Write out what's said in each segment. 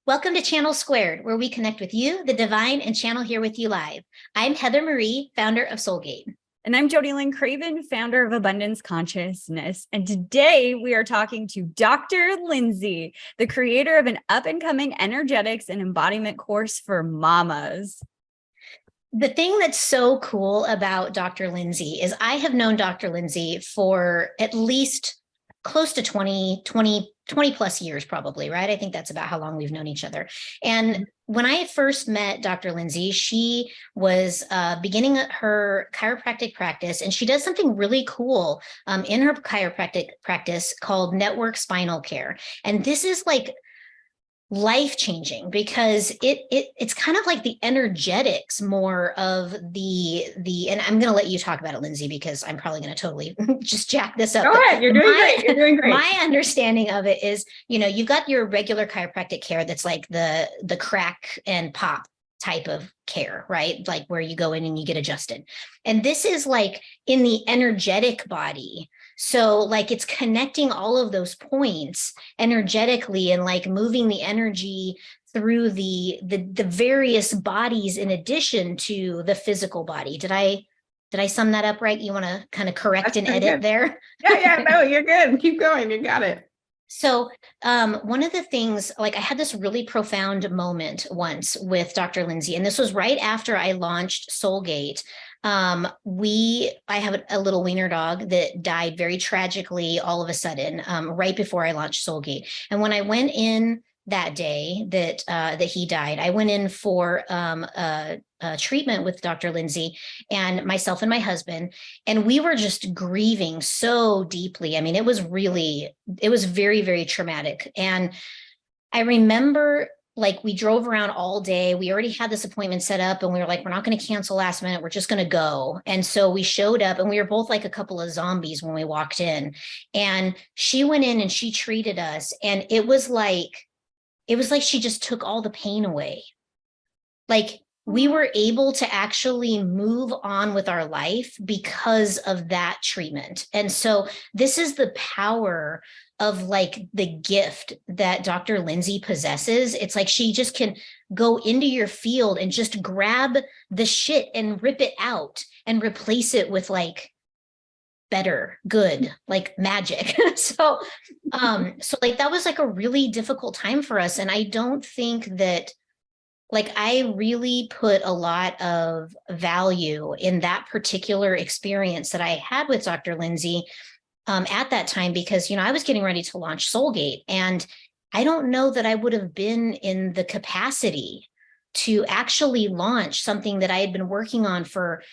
Welcome to Channel Squared, where we connect with you, the divine, and channel here with you live. I'm Heather Marie, founder of Soulgate. And I'm Jody Lynn Craven, founder of Abundance Consciousness. And today we are talking to Dr. Lindsay, the creator of an up-and-coming Energetics and Embodiment Course for mamas. The thing that's so cool about Dr. Lindsay is I have known Dr. Lindsay for at least close to 20 plus years, probably, right? I think that's about how long we've known each other. And when I first met Dr. Lindsay, she was beginning her chiropractic practice, and she does something really cool in her chiropractic practice called network spinal care. And this is like life-changing because it's kind of like the energetics more of the and I'm going to let you talk about it, Lindsay, because I'm probably going to totally just jack this up. Go ahead. You're doing great. You're doing great. My understanding of it is, you've got your regular chiropractic care that's like the crack and pop type of care, right? Like where you go in and you get adjusted. And this is like in the energetic body. So like it's connecting all of those points energetically and like moving the energy through the various bodies in addition to the physical body. Did I sum that up right? You want to kind of correct and edit good. there? Yeah, no, you're good. Keep going. You got it. So one of the things, like I had this really profound moment once with Dr. Lindsay, and this was right after I launched Soulgate. I have a little wiener dog that died very tragically all of a sudden, right before I launched Soulgate. And when I went in that day that he died, I went in for a treatment with Dr. Lindsay and myself and my husband, and we were just grieving so deeply. I mean, it was very, very traumatic. And I remember like we drove around all day. We already had this appointment set up and we were like, we're not going to cancel last minute. We're just going to go. And so we showed up and we were both like a couple of zombies when we walked in, and she went in and she treated us. And it was like she just took all the pain away. Like we were able to actually move on with our life because of that treatment. And so this is the power of like the gift that Dr. Lindsay possesses. It's like she just can go into your field and just grab the shit and rip it out and replace it with like better, good, like magic. So like that was like a really difficult time for us. And I don't think that, like, I really put a lot of value in that particular experience that I had with Dr. Lindsay at that time, because, I was getting ready to launch Soulgate, and I don't know that I would have been in the capacity to actually launch something that I had been working on for,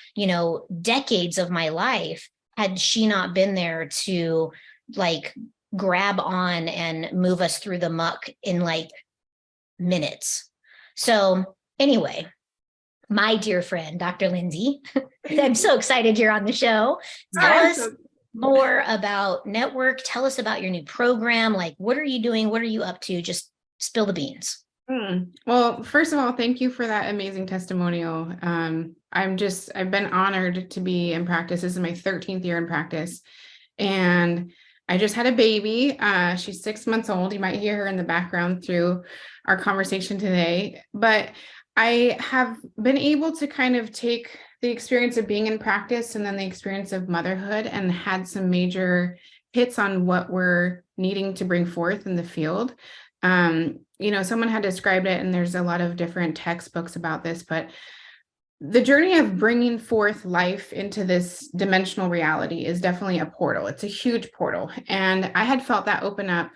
decades of my life, had she not been there to like grab on and move us through the muck in like minutes. So anyway, my dear friend, Dr. Lindsay, I'm so excited you're on the show. Tell us more about Network. Tell us about your new program. Like, what are you doing? What are you up to? Just spill the beans. Well, first of all, thank you for that amazing testimonial. I've been honored to be in practice. This is my 13th year in practice. And I just had a baby. She's 6 months old. You might hear her in the background through our conversation today. But I have been able to kind of take the experience of being in practice and then the experience of motherhood and had some major hits on what we're needing to bring forth in the field. Someone had described it, and there's a lot of different textbooks about this, but the journey of bringing forth life into this dimensional reality is definitely a portal. It's a huge portal. And I had felt that open up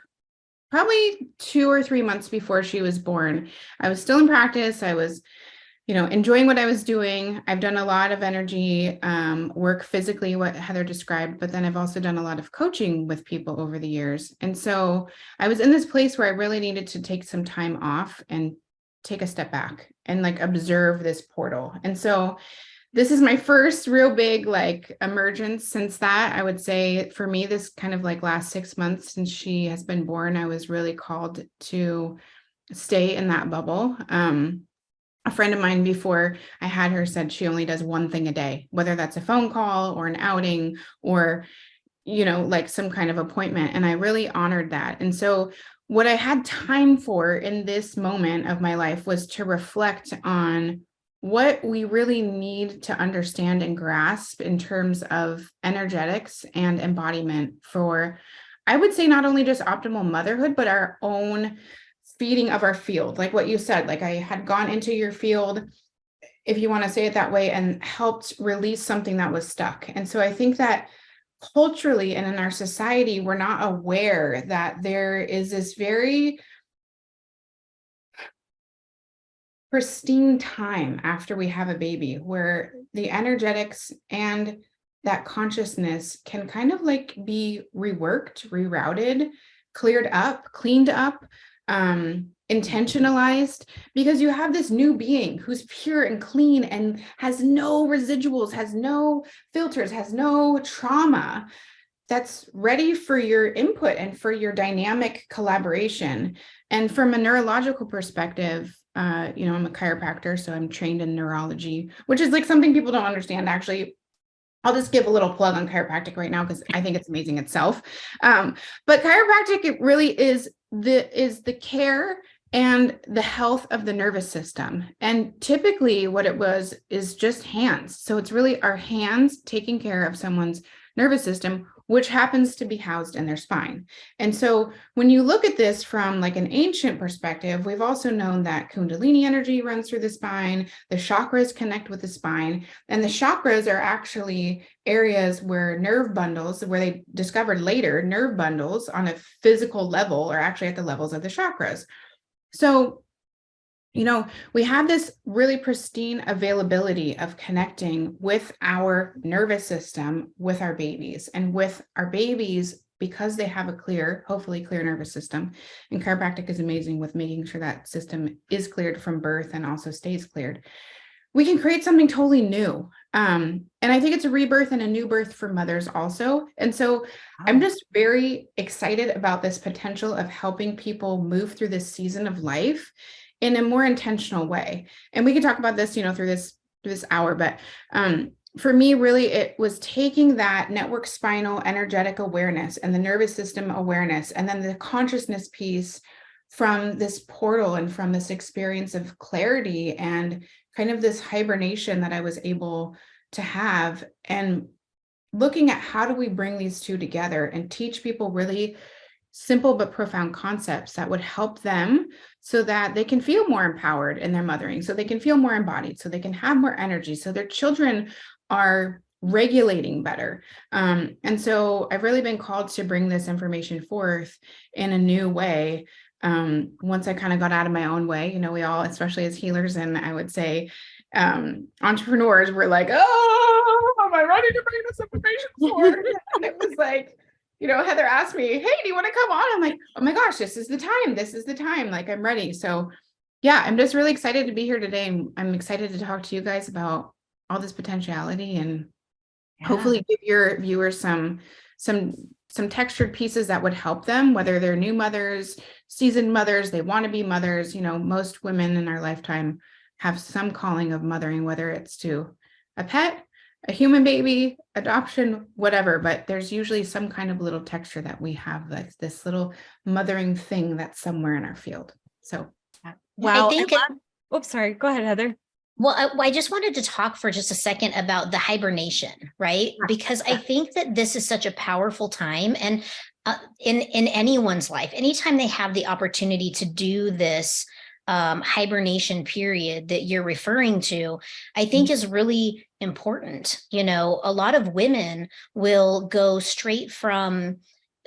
probably 2 or 3 months before she was born. I was still in practice. I was, enjoying what I was doing. I've done a lot of energy work physically, what Heather described, but then I've also done a lot of coaching with people over the years. And so I was in this place where I really needed to take some time off and take a step back and like observe this portal. And so this is my first real big like emergence since that. I would say for me, this kind of like last 6 months since she has been born, I was really called to stay in that bubble. A friend of mine before I had her said she only does one thing a day, whether that's a phone call or an outing or, like some kind of appointment. And I really honored that. And so what I had time for in this moment of my life was to reflect on what we really need to understand and grasp in terms of energetics and embodiment for, I would say, not only just optimal motherhood, but our own feeding of our field. Like what you said, like I had gone into your field, if you want to say it that way, and helped release something that was stuck. And so I think that culturally and in our society, we're not aware that there is this very pristine time after we have a baby where the energetics and that consciousness can kind of like be reworked, rerouted, cleared up, cleaned up, intentionalized, because you have this new being who's pure and clean and has no residuals, has no filters, has no trauma, that's ready for your input and for your dynamic collaboration. And from a neurological perspective, I'm a chiropractor, so I'm trained in neurology, which is like something people don't understand. Actually, I'll just give a little plug on chiropractic right now because I think it's amazing itself. But chiropractic, it really is the care and the health of the nervous system. And typically what it was is just hands. So it's really our hands taking care of someone's nervous system, which happens to be housed in their spine. And so when you look at this from like an ancient perspective, we've also known that Kundalini energy runs through the spine, the chakras connect with the spine, and the chakras are actually areas where nerve bundles, where they discovered later, nerve bundles on a physical level are actually at the levels of the chakras. So we have this really pristine availability of connecting with our nervous system, with our babies, and with our babies, because they have a hopefully clear nervous system. And chiropractic is amazing with making sure that system is cleared from birth and also stays cleared. We can create something totally new. And I think it's a rebirth and a new birth for mothers also. And so I'm just very excited about this potential of helping people move through this season of life in a more intentional way. And we can talk about this, through this hour, but for me, really, it was taking that network spinal energetic awareness and the nervous system awareness, and then the consciousness piece from this portal and from this experience of clarity and kind of this hibernation that I was able to have, and looking at how do we bring these two together and teach people really simple but profound concepts that would help them so that they can feel more empowered in their mothering, so they can feel more embodied, so they can have more energy, so their children are regulating better. And so I've really been called to bring this information forth in a new way. Once I kind of got out of my own way, we all, especially as healers, and I would say entrepreneurs, were like, oh, am I ready to bring this information forward? And it was like, Heather asked me, hey, do you want to come on? I'm like, oh my gosh, this is the time. This is the time. Like, I'm ready. So yeah, I'm just really excited to be here today. And I'm excited to talk to you guys about all this potentiality and hopefully give your viewers some textured pieces that would help them, whether they're new mothers, seasoned mothers, they want to be mothers. Most women in our lifetime have some calling of mothering, whether it's to a pet, a human baby, adoption, whatever, but there's usually some kind of little texture that we have, that's this little mothering thing that's somewhere in our field. So wow. I think sorry, go ahead, Heather. Well, I just wanted to talk for just a second about the hibernation, right? Because I think that this is such a powerful time, and in anyone's life, anytime they have the opportunity to do this hibernation period that you're referring to, I think is really important. A lot of women will go straight from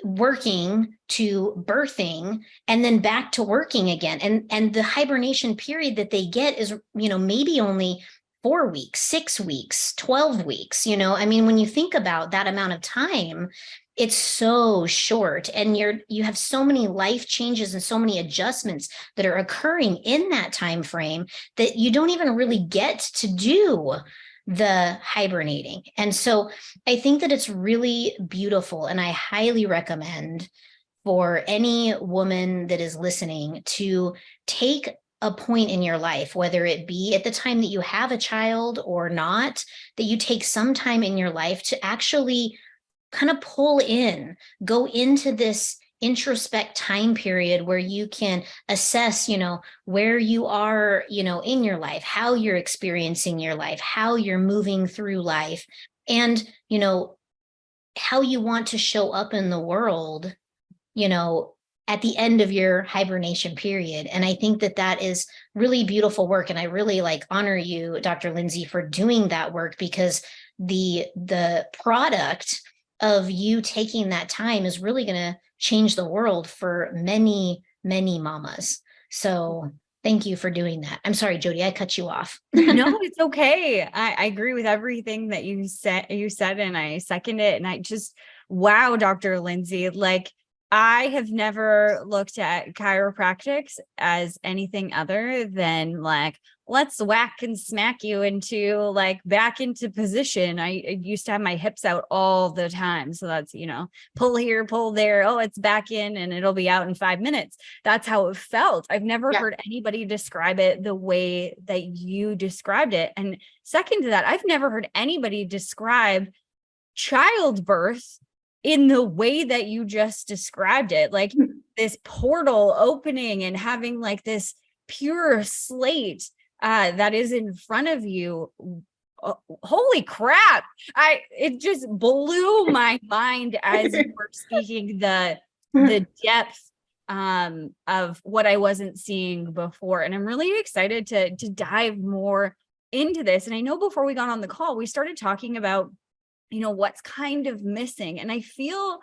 working to birthing and then back to working again. And the hibernation period that they get is, maybe only 4 weeks, 6 weeks, 12 weeks. When you think about that amount of time, it's so short, and you have so many life changes and so many adjustments that are occurring in that time frame that you don't even really get to do the hibernating. And so I think that it's really beautiful, and I highly recommend for any woman that is listening to take a point in your life, whether it be at the time that you have a child or not, that you take some time in your life to actually kind of pull in, go into this introspect time period where you can assess, where you are, in your life, how you're experiencing your life, how you're moving through life, and, how you want to show up in the world, at the end of your hibernation period. And I think that that is really beautiful work. And I really honor you, Dr. Lindsay, for doing that work, because the product of you taking that time is really going to change the world for many, many mamas. So thank you for doing that. I'm sorry, Jody, I cut you off. No, it's okay. I agree with everything that you said, and I second it. And I just, wow, Dr. Lindsay, I have never looked at chiropractics as anything other than let's whack and smack you into back into position. I used to have my hips out all the time. So that's, pull here, pull there. Oh, it's back in and it'll be out in 5 minutes. That's how it felt. I've never heard anybody describe it the way that you described it. And second to that, I've never heard anybody describe childbirth in the way that you just described it, this portal opening and having this pure slate that is in front of you. Holy crap. It just blew my mind as you were speaking, the depth of what I wasn't seeing before. And I'm really excited to dive more into this. And I know before we got on the call, we started talking about what's kind of missing. And I feel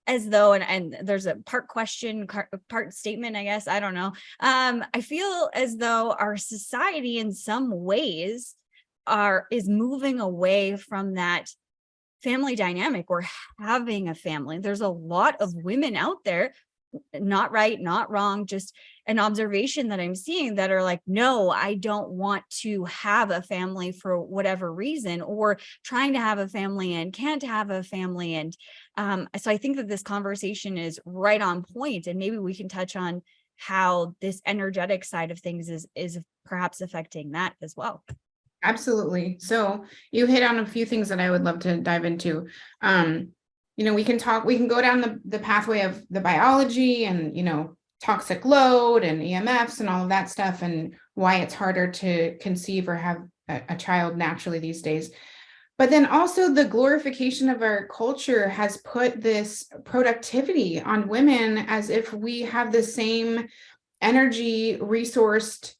as though, and there's a part question, part statement, I guess, I don't know. I feel as though our society in some ways is moving away from that family dynamic or having a family. There's a lot of women out there, not right, not wrong, just an observation that I'm seeing, that are no, I don't want to have a family for whatever reason, or trying to have a family and can't have a family. And so I think that this conversation is right on point, and maybe we can touch on how this energetic side of things is perhaps affecting that as well. Absolutely. So you hit on a few things that I would love to dive into. We can go down the pathway of the biology and, toxic load and EMFs and all of that stuff, and why it's harder to conceive or have a child naturally these days. But then also the glorification of our culture has put this productivity on women as if we have the same energy, resourced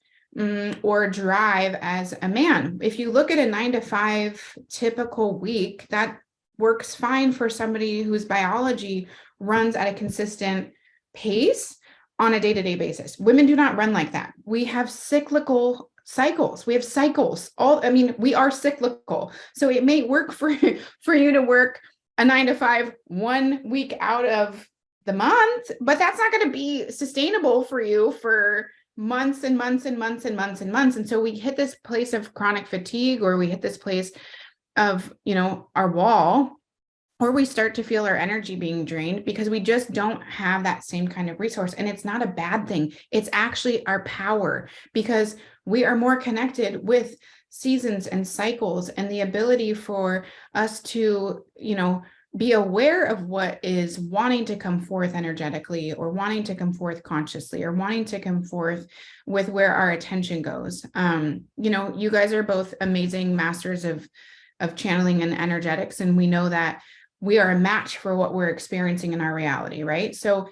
or drive as a man. If you look at a 9-to-5 typical week, that works fine for somebody whose biology runs at a consistent pace on a day-to-day basis. Women do not run like that. We have cyclical cycles. We have cycles. We are cyclical. So it may work for you to work a 9-to-5 1 week out of the month, but that's not going to be sustainable for you for months and months and months and months and months. And so we hit this place of chronic fatigue, or we hit this place of, our wall, or we start to feel our energy being drained because we just don't have that same kind of resource. And it's not a bad thing. It's actually our power, because we are more connected with seasons and cycles, and the ability for us to, be aware of what is wanting to come forth energetically, or wanting to come forth consciously, or wanting to come forth with where our attention goes. You guys are both amazing masters of channeling and energetics, and we know that we are a match for what we're experiencing in our reality, right? So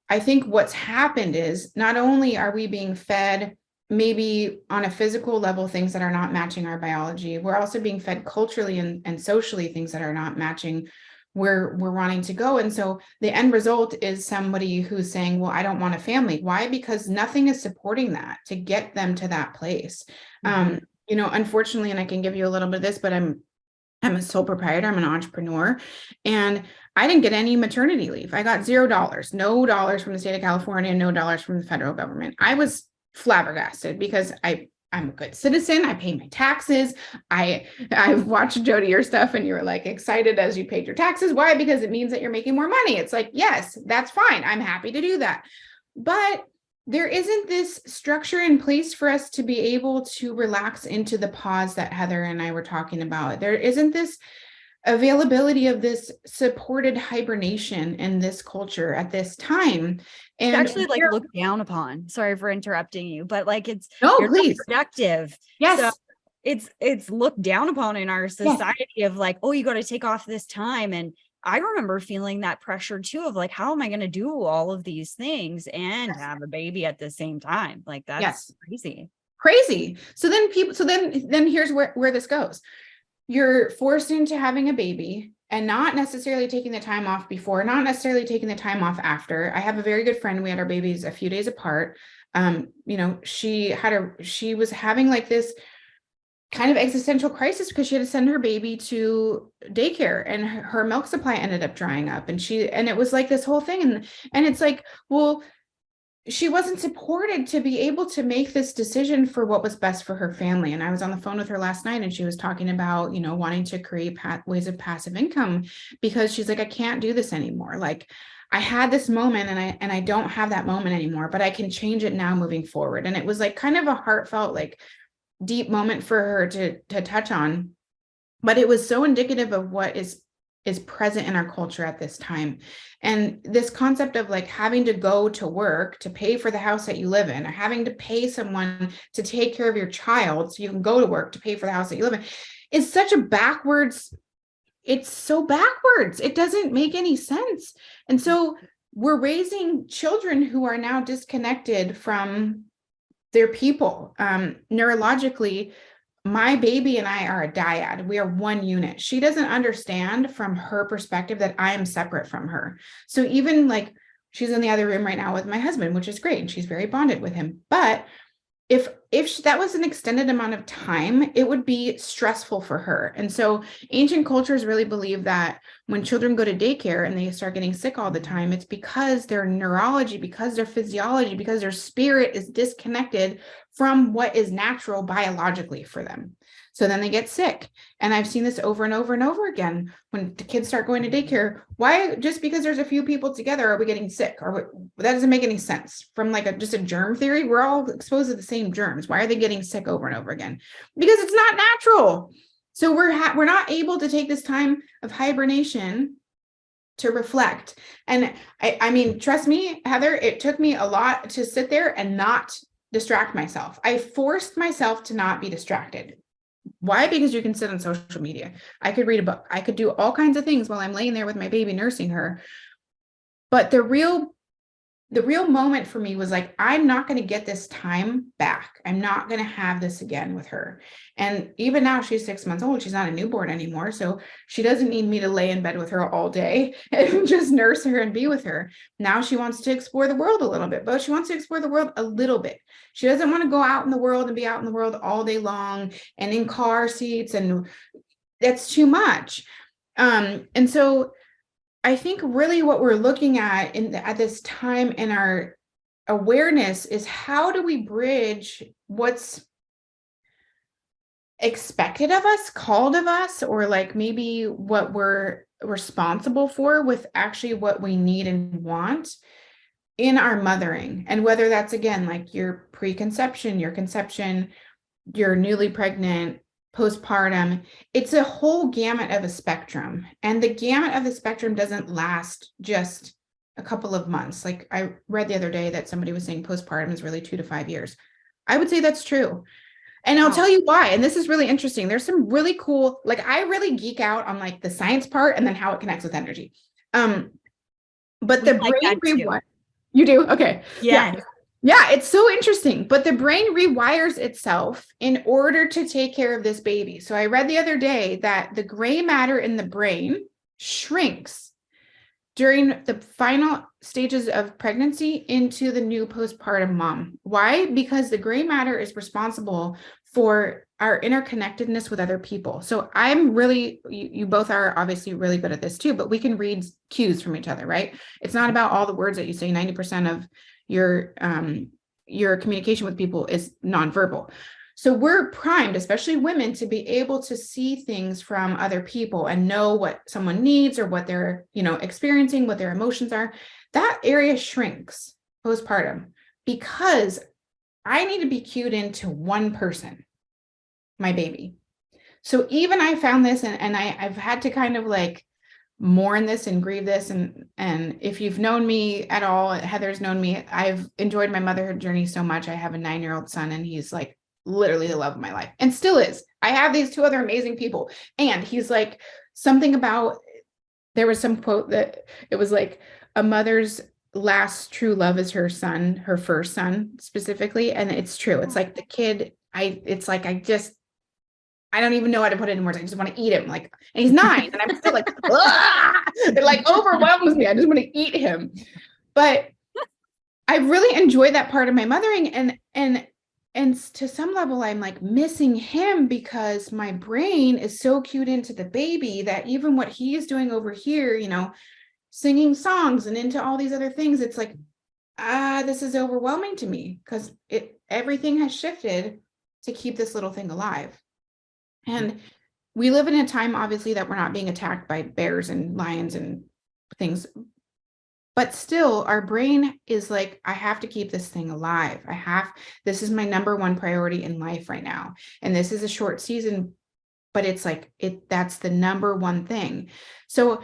I think what's happened is, not only are we being fed maybe on a physical level things that are not matching our biology, we're also being fed culturally and socially things that are not matching where we're wanting to go. And so the end result is somebody who's saying, well, I don't want a family. Why? Because nothing is supporting that to get them to that place. Unfortunately, and I can give you a little bit of this, but I'm a sole proprietor, I'm an entrepreneur, and I didn't get any maternity leave. I got $0, no dollars from the state of California, no dollars from the federal government. I was flabbergasted because I'm a good citizen. I pay my taxes. I've watched Jody, your stuff, and you were excited as you paid your taxes. Why? Because it means that you're making more money. It's yes, that's fine. I'm happy to do that. But there isn't this structure in place for us to be able to relax into the pause that Heather and I were talking about. There isn't this availability of this supported hibernation in this culture at this time. And it's actually like looked down upon. Sorry for interrupting you, but like no, you're please. not productive. Yes. So it's looked down upon in our society of like, oh, you got to take off this time. And I remember feeling that pressure too of like, how am I going to do all of these things and have a baby at the same time? Like that's crazy. So then here's where this goes. You're forced into having a baby and not necessarily taking the time off before, not necessarily taking the time off after. I have a very good friend. We had our babies a few days apart. She was having like this kind of existential crisis because she had to send her baby to daycare and her milk supply ended up drying up. And it was like this whole thing. And it's like, well, she wasn't supported to be able to make this decision for what was best for her family. And I was on the phone with her last night and she was talking about, wanting to create ways of passive income because she's like, I can't do this anymore. Like I had this moment and I don't have that moment anymore, but I can change it now moving forward. And it was like kind of a heartfelt, like deep moment for her to touch on, but it was so indicative of what is present in our culture at this time. And this concept of like having to go to work to pay for the house that you live in, or having to pay someone to take care of your child so you can go to work to pay for the house that you live in is such a backwards. It's so backwards. It doesn't make any sense. And so we're raising children who are now disconnected from their people. Neurologically, my baby and I are a dyad. We are one unit. She doesn't understand from her perspective that I am separate from her. So even like she's in the other room right now with my husband, which is great. And she's very bonded with him. But if that was an extended amount of time, it would be stressful for her. And so ancient cultures really believe that when children go to daycare and they start getting sick all the time, it's because their neurology, because their physiology, because their spirit is disconnected from what is natural biologically for them. So then they get sick. And I've seen this over and over and over again. When the kids start going to daycare, why, just because there's a few people together, are we getting sick? Or that doesn't make any sense. From like just a germ theory, we're all exposed to the same germs. Why are they getting sick over and over again? Because it's not natural. So we're not able to take this time of hibernation to reflect. And I mean, trust me, Heather, it took me a lot to sit there and not distract myself. I forced myself to not be distracted. Why? Because you can sit on social media. I could read a book. I could do all kinds of things while I'm laying there with my baby nursing her. But the real moment for me was like, I'm not going to get this time back. I'm not going to have this again with her. And even now she's 6 months old. She's not a newborn anymore. So she doesn't need me to lay in bed with her all day and just nurse her and be with her. Now she wants to explore the world a little bit, but she wants to explore the world a little bit. She doesn't want to go out in the world and be out in the world all day long and in car seats. And that's too much. And so I think really what we're looking at at this time in our awareness is how do we bridge what's expected of us, called of us, or like maybe what we're responsible for with actually what we need and want in our mothering. And whether that's, again, like your preconception, your conception, you're newly pregnant, postpartum, it's a whole gamut of a spectrum. And the gamut of the spectrum doesn't last just a couple of months. Like I read the other day that somebody was saying postpartum is really 2 to 5 years. I would say that's true. And I'll tell you why. And this is really interesting. There's some really cool, like I really geek out on like the science part and then how it connects with energy. But the brain rewire. You do? Okay. Yeah. Yeah, it's so interesting, but the brain rewires itself in order to take care of this baby. So I read the other day that the gray matter in the brain shrinks during the final stages of pregnancy into the new postpartum mom. Why? Because the gray matter is responsible for our interconnectedness with other people. So I'm really, you both are obviously really good at this too, but we can read cues from each other, right? It's not about all the words that you say. 90% of your communication with people is nonverbal. So we're primed, especially women, to be able to see things from other people and know what someone needs or what they're, experiencing, what their emotions are. That area shrinks postpartum because I need to be cued into one person, my baby. So even I found this, and I've had to kind of like mourn this and grieve this. And if you've known me at all, Heather's known me, I've enjoyed my motherhood journey so much. I have a 9-year-old son, and he's like literally the love of my life, and still is. I have these 2 other amazing people, and he's like, something about, there was some quote that it was like, a mother's last true love is her son, her first son specifically. And it's true. It's like the kid, it's like, I don't even know how to put it in words. I just want to eat him. Like, and he's 9, and I'm still like, it like overwhelms me. I just want to eat him. But I really enjoyed that part of my mothering, and to some level, I'm like missing him, because my brain is so cued into the baby that even what he is doing over here, singing songs and into all these other things, it's like, this is overwhelming to me, because everything has shifted to keep this little thing alive. And we live in a time, obviously, that we're not being attacked by bears and lions and things. But still, our brain is like, I have to keep this thing alive. This is my number one priority in life right now. And this is a short season, but it's like, that's the number one thing. So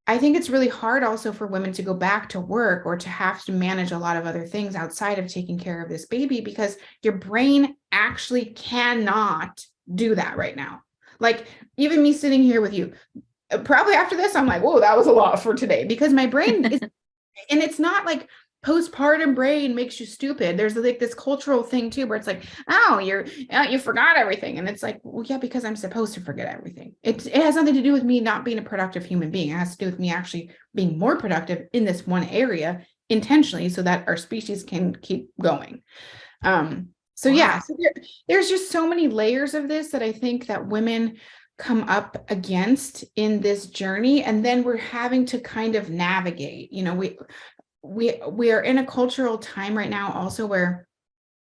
I think it's really hard also for women to go back to work or to have to manage a lot of other things outside of taking care of this baby, because your brain actually cannot do that right now. Like, even me sitting here with you, probably after this, I'm like, whoa, that was a lot for today, because my brain is, and it's not like postpartum brain makes you stupid. There's like this cultural thing too, where it's like, oh, you forgot everything. And it's like, well, yeah, because I'm supposed to forget everything. It has nothing to do with me not being a productive human being. It has to do with me actually being more productive in this one area intentionally, so that our species can keep going. So yeah, so there's just so many layers of this that I think that women come up against in this journey, and then we're having to kind of navigate. We are in a cultural time right now also where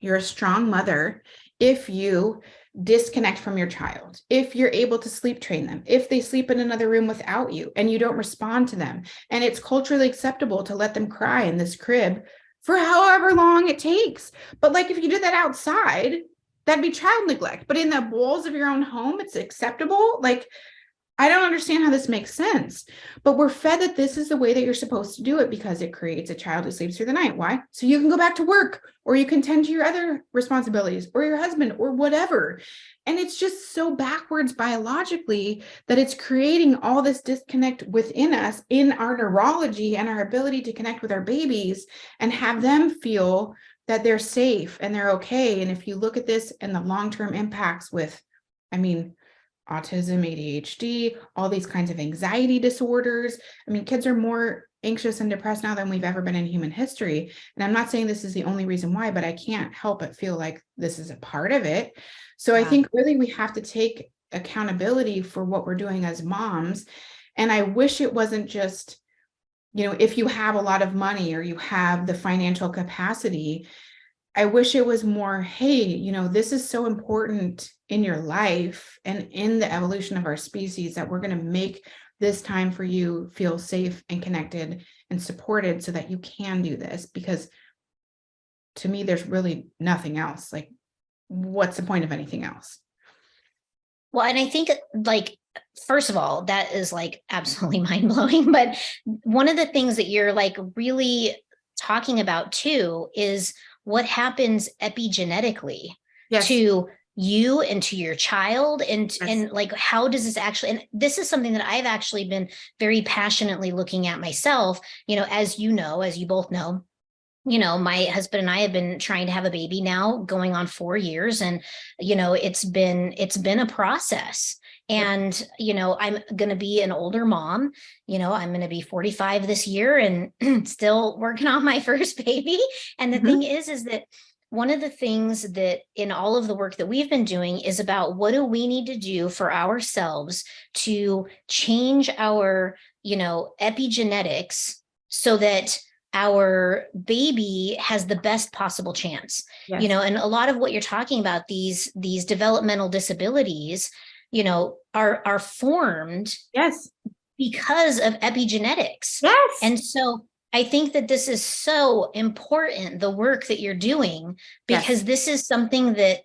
you're a strong mother if you disconnect from your child, if you're able to sleep train them, if they sleep in another room without you and you don't respond to them. And it's culturally acceptable to let them cry in this crib for however long it takes. But like, if you did that outside, that'd be child neglect. But in the walls of your own home, it's acceptable. Like, I don't understand how this makes sense, but we're fed that this is the way that you're supposed to do it, because it creates a child who sleeps through the night. Why? So you can go back to work, or you can tend to your other responsibilities, or your husband, or whatever. And it's just so backwards biologically that it's creating all this disconnect within us, in our neurology and our ability to connect with our babies and have them feel that they're safe and they're okay. And if you look at this and the long-term impacts with, autism, ADHD, all these kinds of anxiety disorders. Kids are more anxious and depressed now than we've ever been in human history. And I'm not saying this is the only reason why, but I can't help but feel like this is a part of it. So I think really we have to take accountability for what we're doing as moms. And I wish it wasn't just, if you have a lot of money or you have the financial capacity, I wish it was more, hey, this is so important in your life and in the evolution of our species, that we're going to make this time for you feel safe and connected and supported, so that you can do this. Because to me, there's really nothing else. Like, what's the point of anything else? Well, and I think, like, first of all, that is like absolutely mind blowing. But one of the things that you're like really talking about too is what happens epigenetically to you and to your child, and like, how does this actually, and this is something that I've actually been very passionately looking at myself, as you both know, my husband and I have been trying to have a baby now going on 4 years, and it's been a process. And, I'm going to be an older mom, I'm going to be 45 this year and still working on my first baby. And the thing is that one of the things that in all of the work that we've been doing is about, what do we need to do for ourselves to change our, epigenetics, so that our baby has the best possible chance. And a lot of what you're talking about, these developmental disabilities, are formed because of epigenetics. And so I think that this is so important, the work that you're doing, because this is something that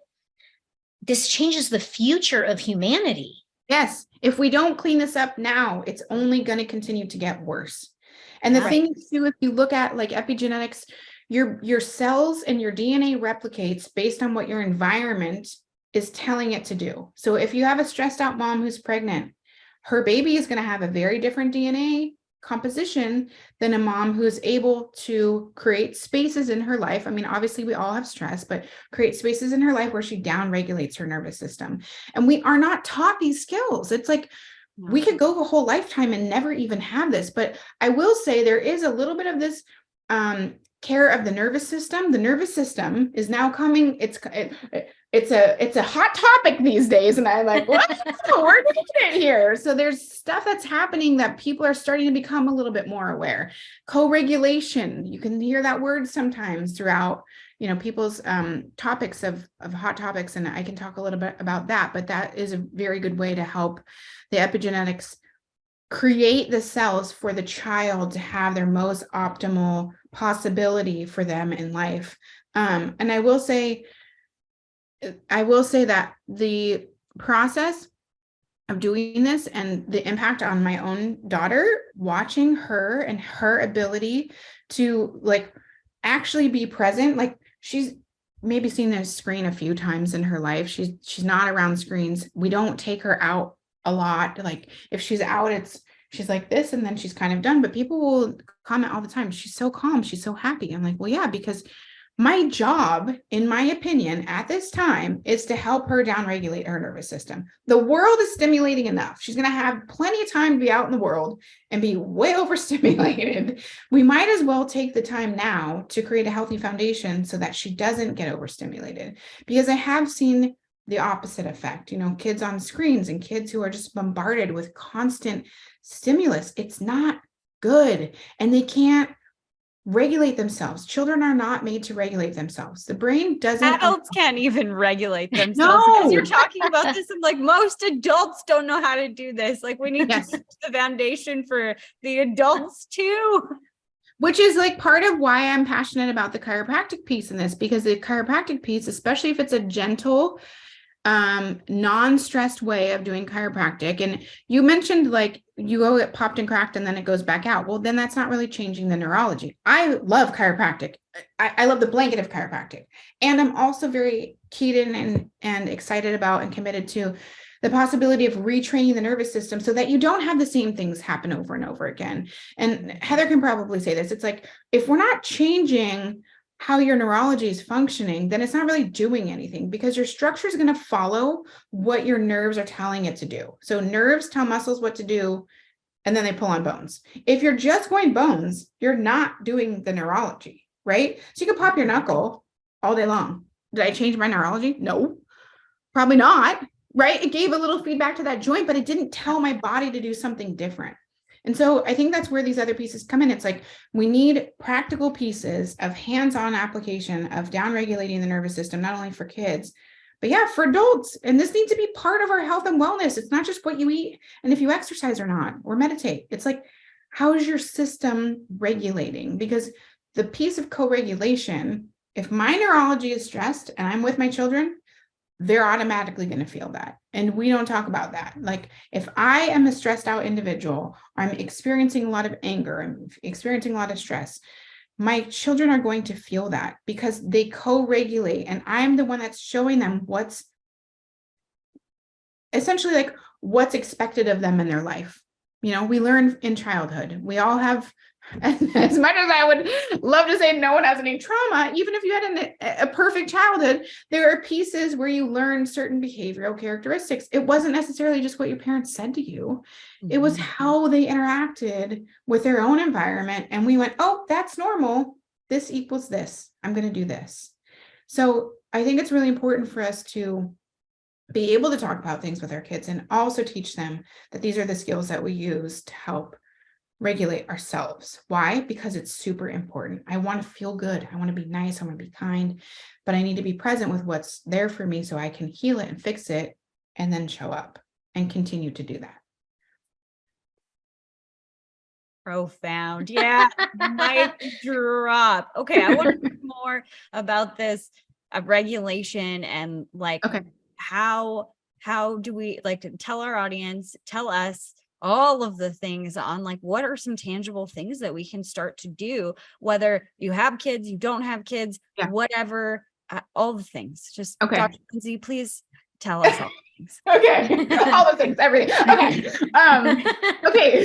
this changes the future of humanity. Yes. If we don't clean this up now, it's only going to continue to get worse. And the thing is too, if you look at like epigenetics, your cells and your DNA replicates based on what your environment is telling it to do. So if you have a stressed out mom who's pregnant, her baby is going to have a very different DNA composition than a mom who's able to create spaces in her life. I mean, obviously we all have stress, but create spaces in her life where she down regulates her nervous system. And we are not taught these skills. It's like, we could go a whole lifetime and never even have this. But I will say there is a little bit of this care of the nervous system. The nervous system is now coming. It's a hot topic these days. And I'm like, what? We're doing it here. So there's stuff that's happening that people are starting to become a little bit more aware. Co-regulation. You can hear that word sometimes throughout, people's topics of hot topics. And I can talk a little bit about that, but that is a very good way to help the epigenetics create the cells for the child to have their most optimal possibility for them in life. And I will say that the process of doing this and the impact on my own daughter, watching her and her ability to like actually be present, like she's maybe seen this screen a few times in her life. She's not around screens. We don't take her out a lot. Like if she's out, she's like this, and then she's kind of done. But people will comment all the time, she's so calm, she's so happy. I'm like, well, yeah, because my job, in my opinion, at this time is to help her downregulate her nervous system. The world is stimulating enough. She's going to have plenty of time to be out in the world and be way overstimulated. We might as well take the time now to create a healthy foundation so that she doesn't get overstimulated. Because I have seen the opposite effect, kids on screens and kids who are just bombarded with constant stimulus. It's not good. And they can't regulate themselves. Children are not made to regulate themselves. The brain doesn't. Adults can't even regulate themselves. No. As you're talking about this, I'm like, most adults don't know how to do this. Like we need to teach the foundation for the adults too. Which is like part of why I'm passionate about the chiropractic piece in this, because the chiropractic piece, especially if it's a gentle, non-stressed way of doing chiropractic. And you mentioned like you go get popped and cracked and then it goes back out. Well, then that's not really changing the neurology. I love chiropractic. I love the blanket of chiropractic. And I'm also very keyed in and excited about and committed to the possibility of retraining the nervous system so that you don't have the same things happen over and over again. And Heather can probably say this. It's like, if we're not changing how your neurology is functioning, then it's not really doing anything, because your structure is going to follow what your nerves are telling it to do. So nerves tell muscles what to do, and then they pull on bones. If you're just going bones, you're not doing the neurology, right? So you can pop your knuckle all day long. Did I change my neurology? No, probably not, right? It gave a little feedback to that joint, but it didn't tell my body to do something different. And so I think that's where these other pieces come in. It's like we need practical pieces of hands-on application of downregulating the nervous system, not only for kids, but yeah, for adults. And this needs to be part of our health and wellness. It's not just what you eat and if you exercise or not, or meditate. It's like, how is your system regulating? Because the piece of co-regulation, if my neurology is stressed and I'm with my children, they're automatically going to feel that. And we don't talk about that. Like if I am a stressed out individual, I'm experiencing a lot of anger, I'm experiencing a lot of stress, my children are going to feel that because they co-regulate. And I'm the one that's showing them what's essentially like what's expected of them in their life. We learn in childhood. We all have, as much as I would love to say no one has any trauma, even if you had a perfect childhood, there are pieces where you learn certain behavioral characteristics. It wasn't necessarily just what your parents said to you. It was how they interacted with their own environment. And we went, oh, that's normal. This equals this. I'm going to do this. So I think it's really important for us to be able to talk about things with our kids and also teach them that these are the skills that we use to help regulate ourselves. Why? Because it's super important. I want to feel good. I want to be nice. I want to be kind, but I need to be present with what's there for me so I can heal it and fix it and then show up and continue to do that. Profound. Yeah. Mic drop. Okay. I want to talk more about this regulation and like, okay. how do we like to tell our audience, tell us all of the things on like, what are some tangible things that we can start to do, whether you have kids, you don't have kids, whatever, all the things. Just Okay. Dr. Lindsay, please tell us all the things. Okay. All the things, everything. Okay. Okay.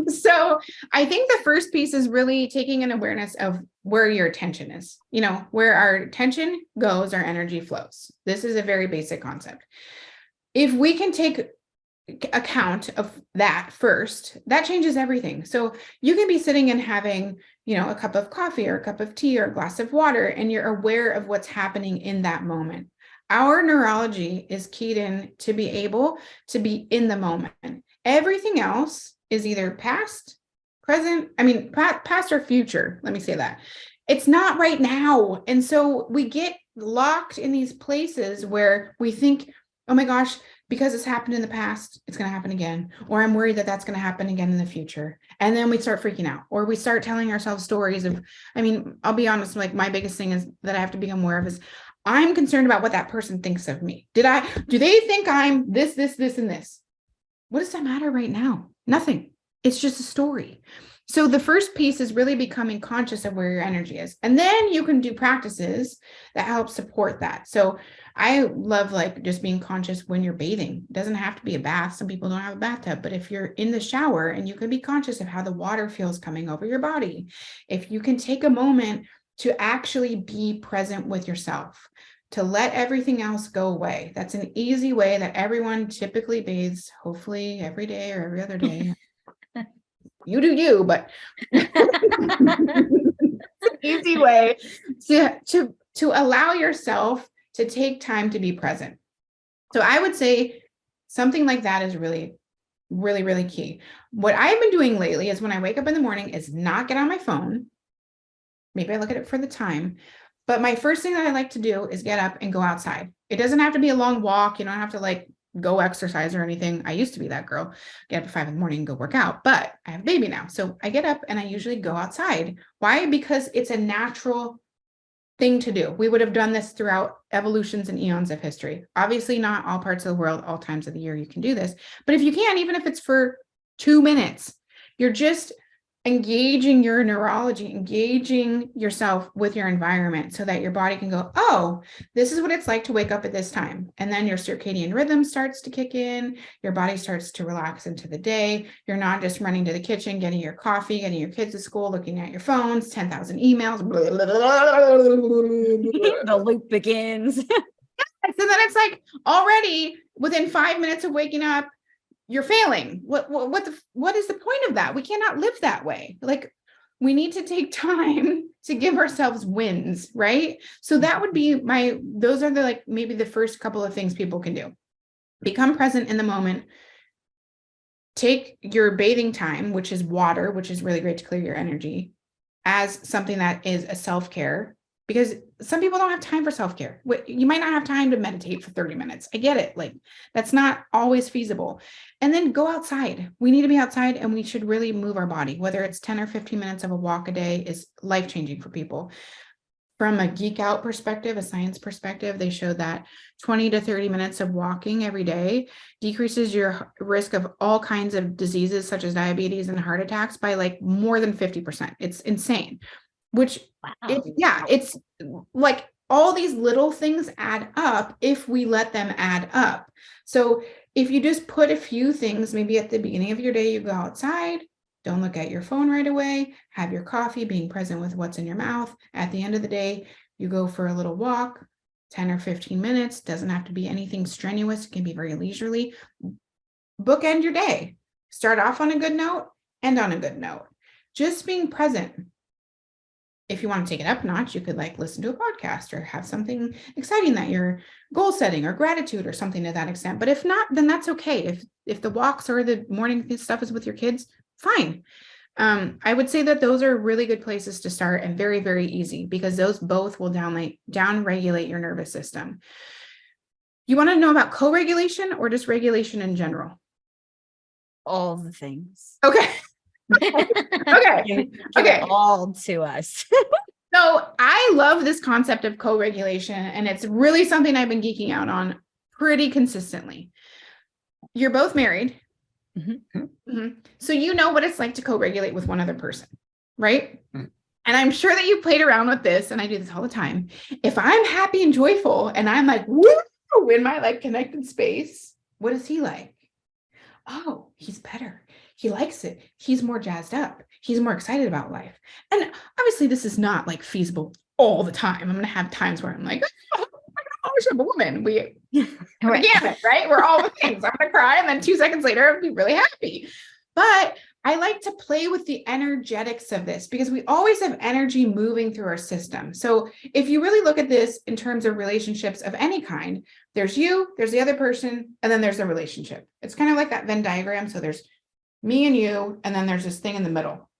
So I think the first piece is really taking an awareness of where your attention is. You know, where our attention goes, our energy flows. This is a very basic concept. If we can take account of that first, that changes everything. So you can be sitting and having, you know, a cup of coffee or a cup of tea or a glass of water, and you're aware of what's happening in that moment. Our neurology is keyed in to be able to be in the moment. Everything else is either past, present, past or future. Let me say that. It's not right now. And so we get locked in these places where we think, oh my gosh, because it's happened in the past, it's going to happen again. Or I'm worried that that's going to happen again in the future. And then we start freaking out, or we start telling ourselves stories of, I'll be honest, like my biggest thing is that I have to become aware of is I'm concerned about what that person thinks of me. Do they think I'm this, and this? What does that matter right now? Nothing. It's just a story. So the first piece is really becoming conscious of where your energy is. And then you can do practices that help support that. So I love like just being conscious when you're bathing. It doesn't have to be a bath. Some people don't have a bathtub, but if you're in the shower and you can be conscious of how the water feels coming over your body, if you can take a moment to actually be present with yourself, to let everything else go away. That's an easy way that everyone typically bathes, hopefully every day or every other day. You do you, but it's an easy way to allow yourself to take time to be present. So I would say something like that is really, really, really key. What I've been doing lately is when I wake up in the morning is not get on my phone. Maybe I look at it for the time, but my first thing that I like to do is get up and go outside. It doesn't have to be a long walk. You don't have to like go exercise or anything. I used to be that girl, get up at 5 a.m, go work out, but I have a baby now. So I get up and I usually go outside. Why? Because it's a natural thing to do. We would have done this throughout evolutions and eons of history. Obviously not all parts of the world, all times of the year you can do this, but if you can, even if it's for 2 minutes, you're just engaging your neurology, engaging yourself with your environment so that your body can go, oh, this is what it's like to wake up at this time. And then your circadian rhythm starts to kick in. Your body starts to relax into the day. You're not just running to the kitchen, getting your coffee, getting your kids to school, looking at your phones, 10,000 emails. The loop begins. So then it's like already within 5 minutes of waking up, you're failing. What is the point of that? We cannot live that way. Like we need to take time to give ourselves wins, right? So that would be those are the like maybe the first couple of things people can do. Become present in the moment. Take your bathing time, which is water, which is really great to clear your energy, as something that is a self-care. Because some people don't have time for self-care. You might not have time to meditate for 30 minutes. I get it. Like that's not always feasible. And then go outside. We need to be outside and we should really move our body. Whether it's 10 or 15 minutes of a walk a day is life-changing for people. From a geek out perspective, a science perspective, they show that 20 to 30 minutes of walking every day decreases your risk of all kinds of diseases such as diabetes and heart attacks by like more than 50%. It's insane. Which, wow. It's like all these little things add up if we let them add up. So if you just put a few things, maybe at the beginning of your day, you go outside, don't look at your phone right away, have your coffee, being present with what's in your mouth. At the end of the day, you go for a little walk, 10 or 15 minutes, doesn't have to be anything strenuous. It can be very leisurely. Bookend your day. Start off on a good note, end on a good note. Just being present. If you want to take it up a notch, you could like listen to a podcast or have something exciting that you're goal setting or gratitude or something to that extent. But if not, then that's okay. If the walks or the morning stuff is with your kids, fine. I would say that those are really good places to start and very, very easy because those both will down-regulate your nervous system. You want to know about co-regulation or just regulation in general? All the things. Okay. Okay. All to us. So I love this concept of co-regulation, and it's really something I've been geeking out on pretty consistently. You're both married. Mm-hmm. Mm-hmm. So you know what it's like to co-regulate with one other person, right? Mm-hmm. And I'm sure that you played around with this, and I do this all the time. If I'm happy and joyful and I'm like, woo, in my like connected space, what is he like? Oh, he's better. He likes it. He's more jazzed up. He's more excited about life. And obviously this is not like feasible all the time. I'm going to have times where I'm like, oh my gosh, I'm a woman. Right. Right? We're all the things. I'm going to cry. And then 2 seconds later, I'll be really happy. But I like to play with the energetics of this because we always have energy moving through our system. So if you really look at this in terms of relationships of any kind, there's you, there's the other person, and then there's the relationship. It's kind of like that Venn diagram. So there's me and you, and then there's this thing in the middle.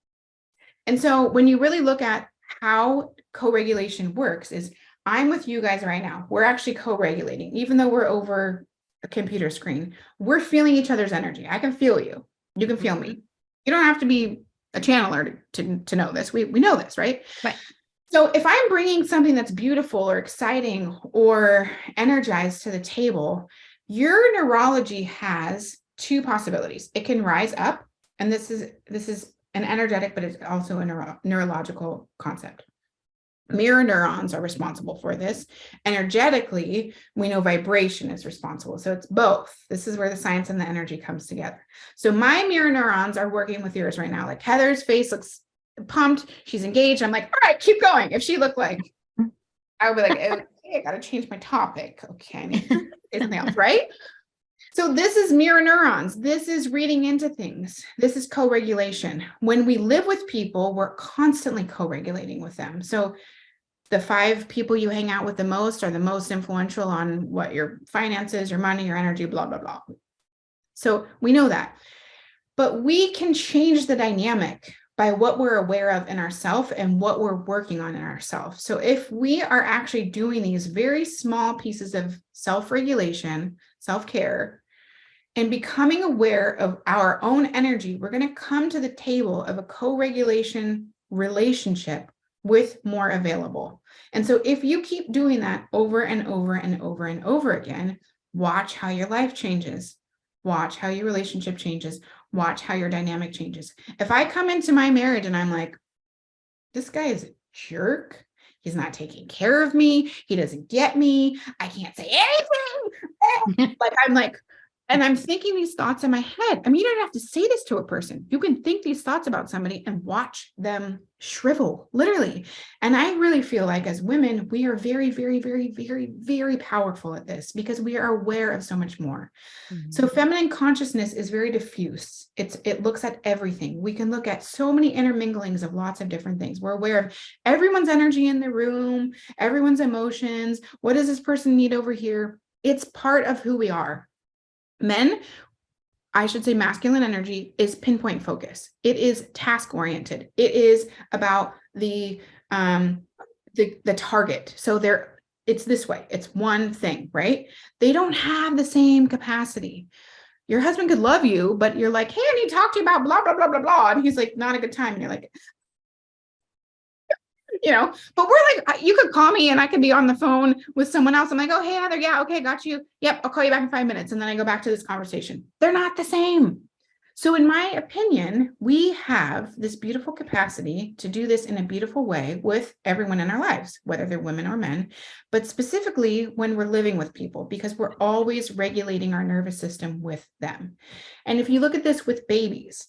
And so when you really look at how co-regulation works is I'm with you guys right now. We're actually co-regulating, even though we're over a computer screen. We're feeling each other's energy. I can feel you. You can feel me. You don't have to be a channeler to know this. We know this, right? Right. So if I'm bringing something that's beautiful or exciting or energized to the table, your neurology has 2 possibilities. It can rise up, and this is an energetic, but it's also a neurological concept. Mirror neurons are responsible for this. Energetically, we know vibration is responsible. So it's both. This is where the science and the energy comes together. So my mirror neurons are working with yours right now. Like Heather's face looks pumped. She's engaged. I'm like, all right, keep going. If she looked like, I would be like, okay, I got to change my topic. Okay, I need to say something else, right? So this is mirror neurons. This is reading into things. This is co-regulation. When we live with people, we're constantly co-regulating with them. So the 5 people you hang out with the most are the most influential on what your finances, your money, your energy, blah, blah, blah. So we know that. But we can change the dynamic by what we're aware of in ourselves and what we're working on in ourselves. So if we are actually doing these very small pieces of self-regulation, self-care, and becoming aware of our own energy, we're going to come to the table of a co-regulation relationship with more available. And so if you keep doing that over and over and over and over again, watch how your life changes. Watch how your relationship changes. Watch how your dynamic changes. If I come into my marriage and I'm like, this guy is a jerk. He's not taking care of me. He doesn't get me. I can't say anything. And I'm thinking these thoughts in my head. I mean, you don't have to say this to a person. You can think these thoughts about somebody and watch them shrivel, literally. And I really feel like as women, we are very, very, very, very, very powerful at this because we are aware of so much more. Mm-hmm. So feminine consciousness is very diffuse. It looks at everything. We can look at so many interminglings of lots of different things. We're aware of everyone's energy in the room, everyone's emotions. What does this person need over here? It's part of who we are. Men, I should say masculine energy is pinpoint focus. It is task oriented. It is about the target. So it's this way. It's one thing, right? They don't have the same capacity. Your husband could love you, but you're like, hey, I need to talk to you about blah, blah, blah, blah, blah. And he's like, not a good time. And you're like, but we're like, you could call me and I could be on the phone with someone else. I'm like, oh, hey, Heather. Yeah. Okay. Got you. Yep. I'll call you back in 5 minutes. And then I go back to this conversation. They're not the same. So in my opinion, we have this beautiful capacity to do this in a beautiful way with everyone in our lives, whether they're women or men, but specifically when we're living with people, because we're always regulating our nervous system with them. And if you look at this with babies,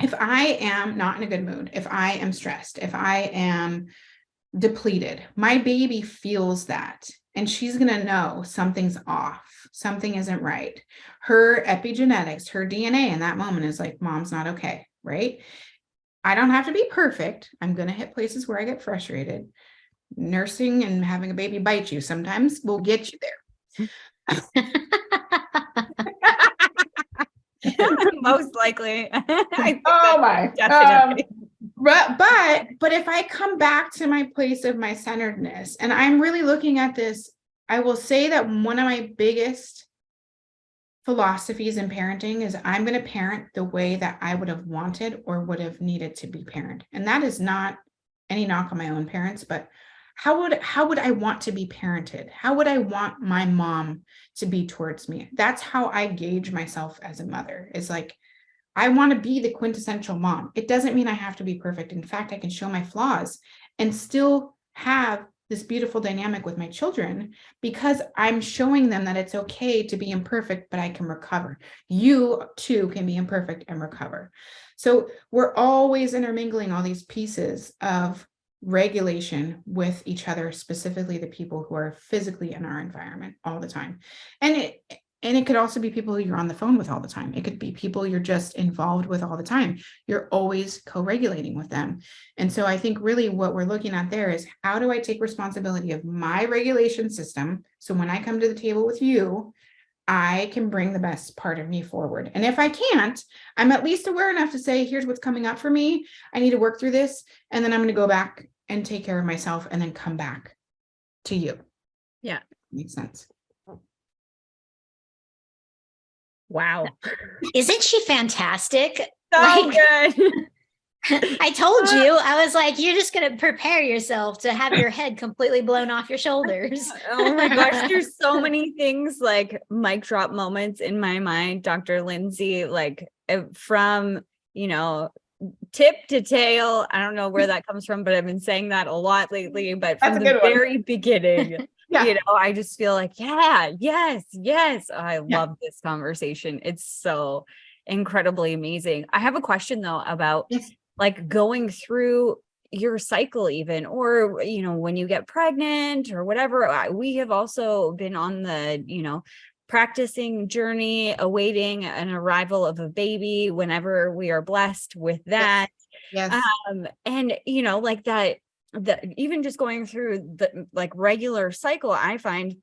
if I am not in a good mood, if I am stressed, if I am depleted, my baby feels that. And she's going to know something's off. Something isn't right. Her epigenetics, her DNA in that moment is like, mom's not okay, right? I don't have to be perfect. I'm going to hit places where I get frustrated. Nursing and having a baby bite you sometimes will get you there. Most likely. Oh my. Definitely. But if I come back to my place of my centeredness, and I'm really looking at this, I will say that one of my biggest philosophies in parenting is I'm going to parent the way that I would have wanted or would have needed to be parented. And that is not any knock on my own parents, but how would I want to be parented? How would I want my mom to be towards me? That's how I gauge myself as a mother. Is like, I want to be the quintessential mom. It doesn't mean I have to be perfect. In fact, I can show my flaws and still have this beautiful dynamic with my children, because I'm showing them that it's okay to be imperfect, but I can recover. You too can be imperfect and recover. So we're always intermingling all these pieces of regulation with each other, specifically the people who are physically in our environment all the time. And it could also be people who you're on the phone with all the time. It could be people you're just involved with all the time. You're always co-regulating with them. And so I think really what we're looking at there is, how do I take responsibility of my regulation system? So when I come to the table with you, I can bring the best part of me forward. And if I can't, I'm at least aware enough to say, here's what's coming up for me. I need to work through this. And then I'm going to go back and take care of myself and then come back to you. Yeah. Makes sense. Wow. Isn't she fantastic? So good. I told you, I was like, you're just going to prepare yourself to have your head completely blown off your shoulders. Oh my gosh, there's so many things, like mic drop moments in my mind, Dr. Lindsay, like from, tip to tail. I don't know where that comes from, but I've been saying that a lot lately, but from the very beginning, I just feel like, yes. I love this conversation. It's so incredibly amazing. I have a question though about like going through your cycle even, or, when you get pregnant or whatever. We have also been on the, practicing journey, awaiting an arrival of a baby whenever we are blessed with that. Yes. And, like that, even just going through the like regular cycle, I find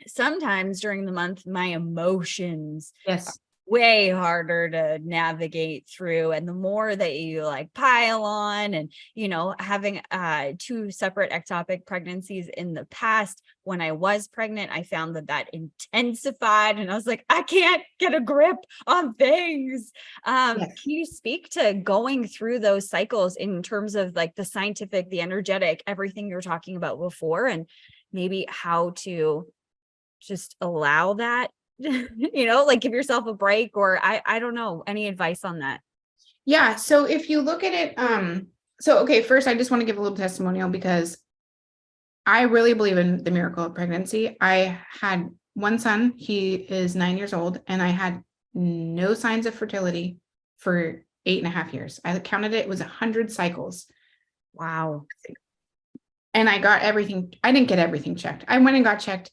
sometimes during the month, my emotions way harder to navigate through. And the more that you like pile on, and, having 2 separate ectopic pregnancies in the past, when I was pregnant, I found that intensified, and I was like, I can't get a grip on things. Can you speak to going through those cycles in terms of like the scientific, the energetic, everything you were talking about before, and maybe how to just allow that, like give yourself a break, or I don't know, any advice on that? Yeah. So if you look at it, first I just want to give a little testimonial, because I really believe in the miracle of pregnancy. I had one son, he is 9 years old, and I had no signs of fertility for 8.5 years. I counted it was 100 cycles. Wow. And I got everything. I didn't get everything checked. I went and got checked,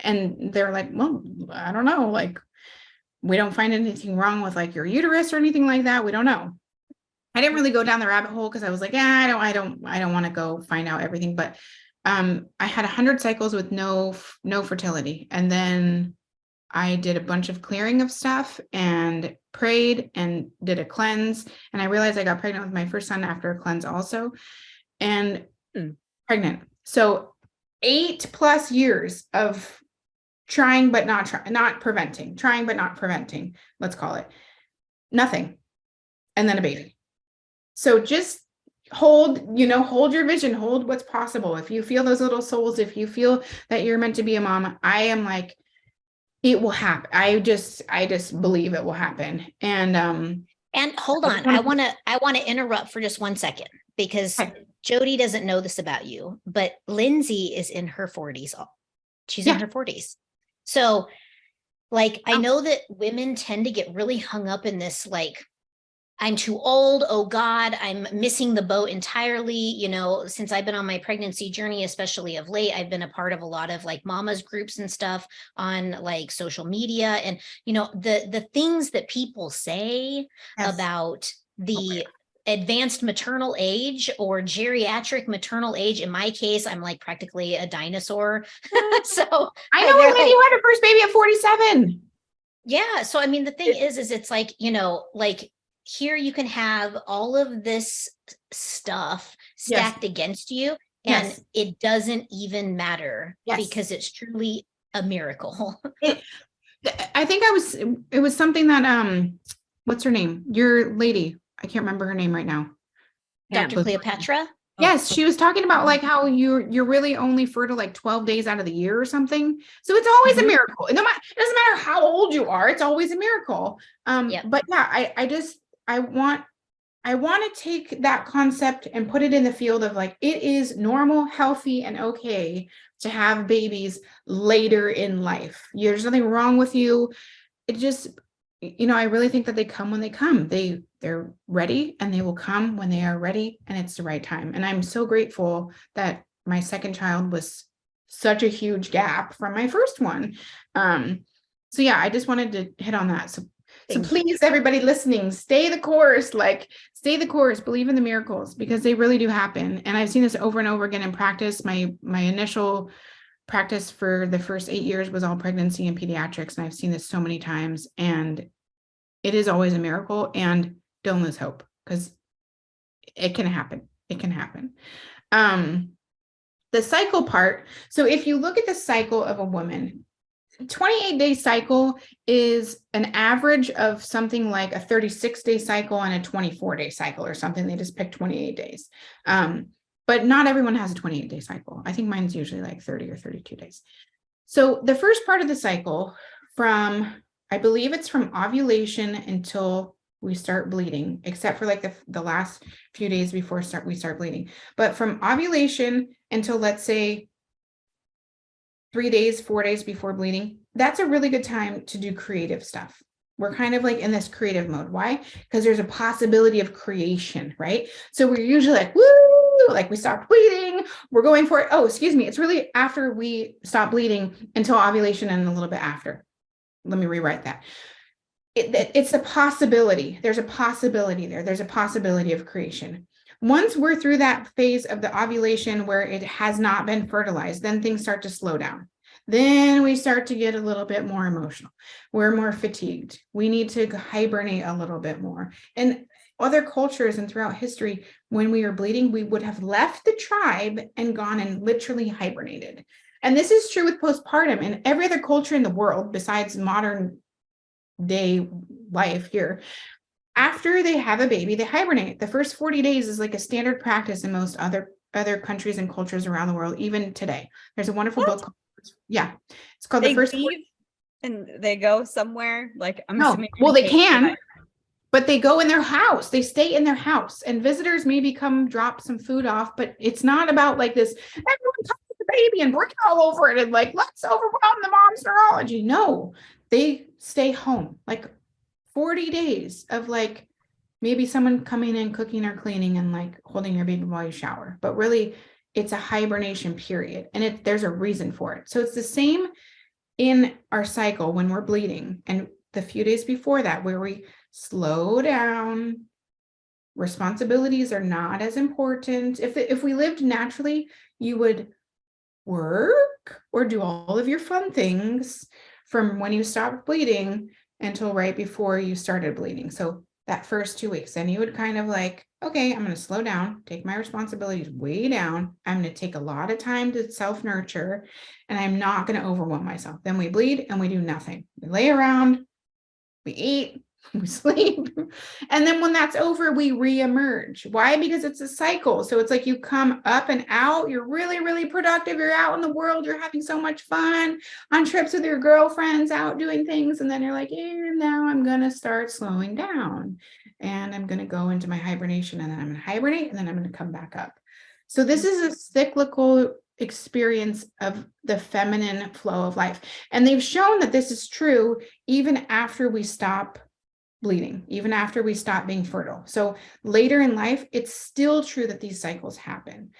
and they're like, well, I don't know. Like, we don't find anything wrong with like your uterus or anything like that. We don't know. I didn't really go down the rabbit hole, because I was like, I don't want to go find out everything. But I had 100 cycles with no fertility. And then I did a bunch of clearing of stuff and prayed and did a cleanse. And I realized I got pregnant with my first son after a cleanse also, and pregnant. So 8+ years of trying, but not preventing, trying, but not preventing, let's call it, nothing. And then a baby. So just hold your vision, hold what's possible. If you feel those little souls, if you feel that you're meant to be a mom, I am like, it will happen. I just believe it will happen. And hold on, I want to interrupt for just 1 second, because Jody doesn't know this about you, but Lindsay is in her 40s. She's in her 40s. So like, I know that women tend to get really hung up in this, like, I'm too old. Oh God, I'm missing the boat entirely. Since I've been on my pregnancy journey, especially of late, I've been a part of a lot of like mamas groups and stuff on like social media. And, the things that people say about the advanced maternal age or geriatric maternal age. In my case, I'm like practically a dinosaur. So I know a lady who had her first baby at 47. Yeah. So, I mean, the thing is it's like, like, here you can have all of this stuff stacked against you, and it doesn't even matter because it's truly a miracle. I think it was something that, what's her name? Your lady. I can't remember her name right now. Dr. Cleopatra? Yes, she was talking about like how you're really only fertile like 12 days out of the year or something. So it's always a miracle. It doesn't matter how old you are, it's always a miracle. But yeah, I want to take that concept and put it in the field of like it is normal, healthy, and okay to have babies later in life. There's nothing wrong with you. It just, I really think that they come when they come. They're ready and they will come when they are ready and it's the right time. And I'm so grateful that my second child was such a huge gap from my first one. So yeah, I just wanted to hit on that. So please, everybody listening, stay the course, believe in the miracles because they really do happen. And I've seen this over and over again in practice. My initial practice for the first 8 years was all pregnancy and pediatrics. And I've seen this so many times and it is always a miracle. And don't lose hope because it can happen. It can happen. The cycle part. So if you look at the cycle of a woman, 28-day cycle is an average of something like a 36-day cycle and a 24-day cycle or something. They just pick 28 days. But not everyone has a 28-day cycle. I think mine's usually like 30 or 32 days. So the first part of the cycle I believe it's from ovulation until we start bleeding, except for like the last few days before we start bleeding. But from ovulation until let's say 3 days, 4 days before bleeding, that's a really good time to do creative stuff. We're kind of like in this creative mode. Why? Because there's a possibility of creation, right? So we're usually like, woo, like we stop bleeding, we're going for it. Oh, excuse me. It's really after we stop bleeding until ovulation and a little bit after. Let me rewrite that. It's a possibility. There's a possibility there. There's a possibility of creation. Once we're through that phase of the ovulation where it has not been fertilized, then things start to slow down. Then we start to get a little bit more emotional. We're more fatigued. We need to hibernate a little bit more. And other cultures and throughout history, when we were bleeding, we would have left the tribe and gone and literally hibernated. And this is true with postpartum and every other culture in the world besides modern day life here. After they have a baby, they hibernate. The first 40 days is like a standard practice in most other countries and cultures around the world, even today. There's a wonderful book. It's called The First. And they go somewhere like assuming they can, but they go in their house. They stay in their house, and visitors maybe come drop some food off. But it's not about like this. Everyone touch the baby and breathe all over it, and like let's overwhelm the mom's neurology. No, they stay home like 40 days of like maybe someone coming in, cooking or cleaning and like holding your baby while you shower. But really, it's a hibernation period and there's a reason for it. So it's the same in our cycle when we're bleeding and the few days before that where we slow down. Responsibilities are not as important. If we lived naturally, you would work or do all of your fun things from when you stopped bleeding until right before you started bleeding. So that first 2 weeks, then you would kind of like, okay, I'm going to slow down, take my responsibilities way down. I'm going to take a lot of time to self-nurture and I'm not going to overwhelm myself. Then we bleed and we do nothing. We lay around, we eat, we sleep. And then when that's over, we reemerge. Why? Because it's a cycle. So it's like you come up and out. You're really, really productive. You're out in the world. You're having so much fun on trips with your girlfriends, out doing things. And then you're like, now I'm going to start slowing down and I'm going to go into my hibernation and then I'm going to hibernate and then I'm going to come back up. So this is a cyclical experience of the feminine flow of life. And they've shown that this is true even after we stop bleeding, even after we stop being fertile. So later in life, it's still true that these cycles happen.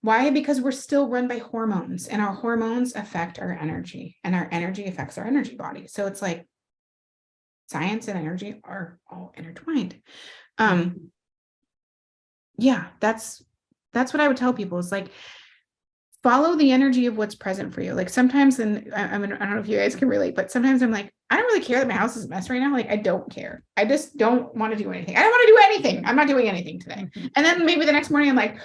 Why? Because we're still run by hormones and our hormones affect our energy and our energy affects our energy body. So it's like science and energy are all intertwined. Yeah, that's what I would tell people is like, follow the energy of what's present for you. Like sometimes, and I don't know if you guys can relate, but sometimes I'm like, I don't really care that my house is a mess right now. Like, I don't care. I just don't want to do anything. I don't want to do anything. I'm not doing anything today. And then maybe the next morning I'm like,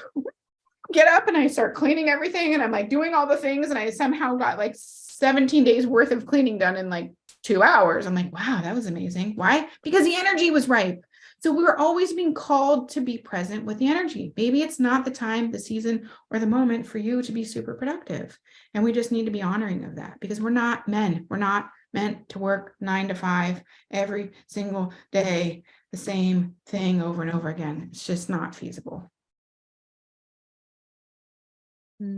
get up and I start cleaning everything. And I'm like doing all the things. And I somehow got like 17 days worth of cleaning done in like 2 hours. I'm like, wow, that was amazing. Why? Because the energy was right. So we're always being called to be present with the energy. Maybe it's not the time, the season, or the moment for you to be super productive. And we just need to be honoring of that, because we're not men. We're not meant to work 9 to 5 every single day, the same thing over and over again. It's just not feasible.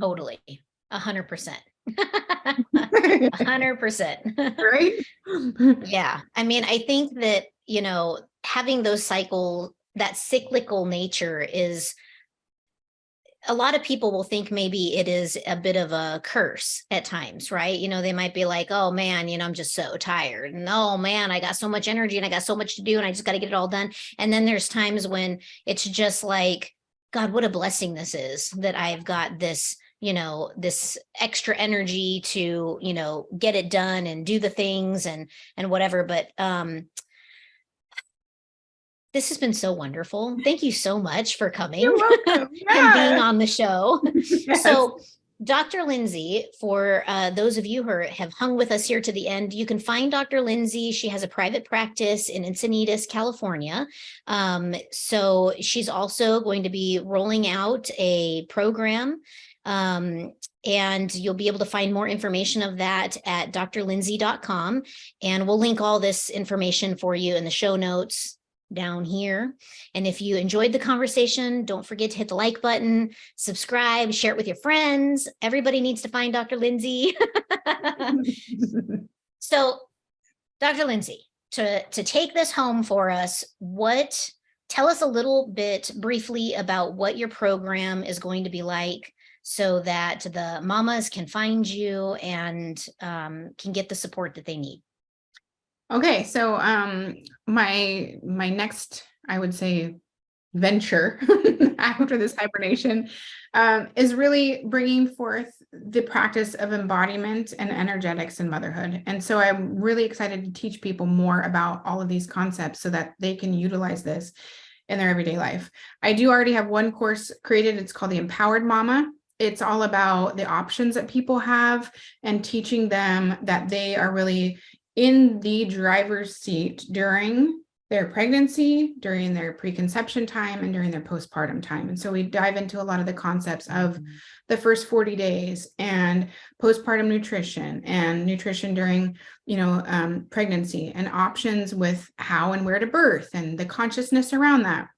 Totally. 100%. 100%. Right? Yeah. I mean, I think that, having that cyclical nature is, a lot of people will think maybe it is a bit of a curse at times, right? They might be like, oh man, I'm just so tired. And oh man, I got so much energy and I got so much to do and I just got to get it all done. And then there's times when it's just like, God, what a blessing this is that I've got this, this extra energy to, get it done and do the things and whatever. But, this has been so wonderful. Thank you so much for coming. You're welcome. And being on the show. Yes. So, Dr. Lindsay, for those of you who have hung with us here to the end, you can find Dr. Lindsay. She has a private practice in Encinitas, California. So she's also going to be rolling out a program. And you'll be able to find more information of that at drlindsay.com. And we'll link all this information for you in the show notes down here. And if you enjoyed the conversation, don't forget to hit the like button, subscribe, share it with your friends. Everybody needs to find Dr. Lindsay. So, Dr. Lindsay, to take this home for us, tell us a little bit briefly about what your program is going to be like, so that the mamas can find you and can get the support that they need. Okay, so my next, I would say, venture after this hibernation is really bringing forth the practice of embodiment and energetics in motherhood. And so I'm really excited to teach people more about all of these concepts so that they can utilize this in their everyday life. I do already have one course created. It's called the Empowered Mama. It's all about the options that people have and teaching them that they are really in the driver's seat during their pregnancy, during their preconception time, and during their postpartum time. And so we dive into a lot of the concepts of the first 40 days and postpartum nutrition and nutrition during, pregnancy, and options with how and where to birth and the consciousness around that.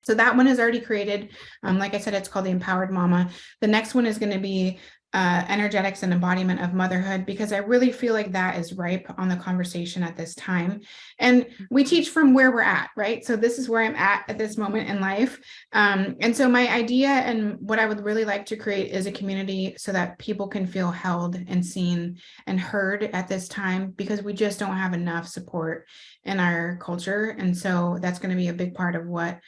So that one is already created. Like I said, it's called the Empowered Mama. The next one is going to be energetics and embodiment of motherhood, because I really feel like that is ripe on the conversation at this time. And we teach from where we're at, right? So this is where I'm at this moment in life. And so my idea and what I would really like to create is a community so that people can feel held and seen and heard at this time, because we just don't have enough support in our culture. And so that's going to be a big part of what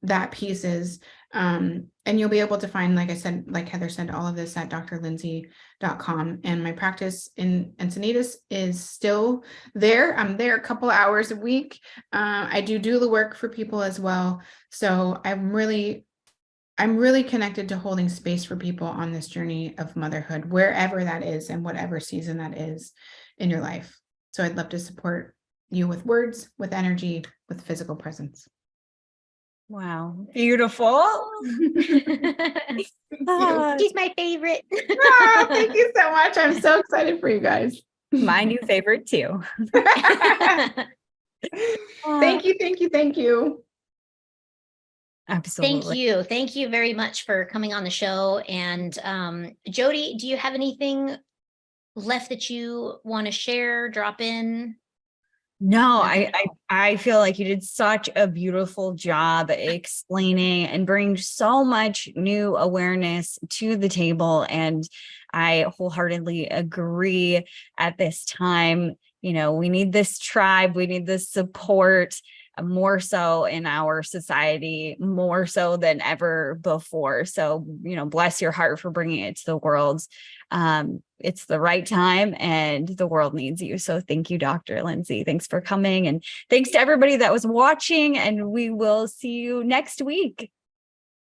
that piece is. And you'll be able to find, like I said, like Heather said, all of this at drlindsay.com. And my practice in Encinitas is still there. I'm there a couple hours a week. I do the work for people as well. So I'm really connected to holding space for people on this journey of motherhood, wherever that is and whatever season that is in your life. So I'd love to support you with words, with energy, with physical presence. Wow. Beautiful. She's my favorite. Oh, thank you so much. I'm so excited for you guys. My new favorite too. Thank you. Absolutely. Thank you very much for coming on the show. And Jody, do you have anything left that you want to share, drop in? No, I feel like you did such a beautiful job explaining and bring so much new awareness to the table. And I wholeheartedly agree at this time. We need this tribe, we need this support more so in our society, more so than ever before. So, bless your heart for bringing it to the world. It's the right time and the world needs you. So thank you, Dr. Lindsay. Thanks for coming. And thanks to everybody that was watching, and we will see you next week.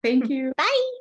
Thank you. Bye.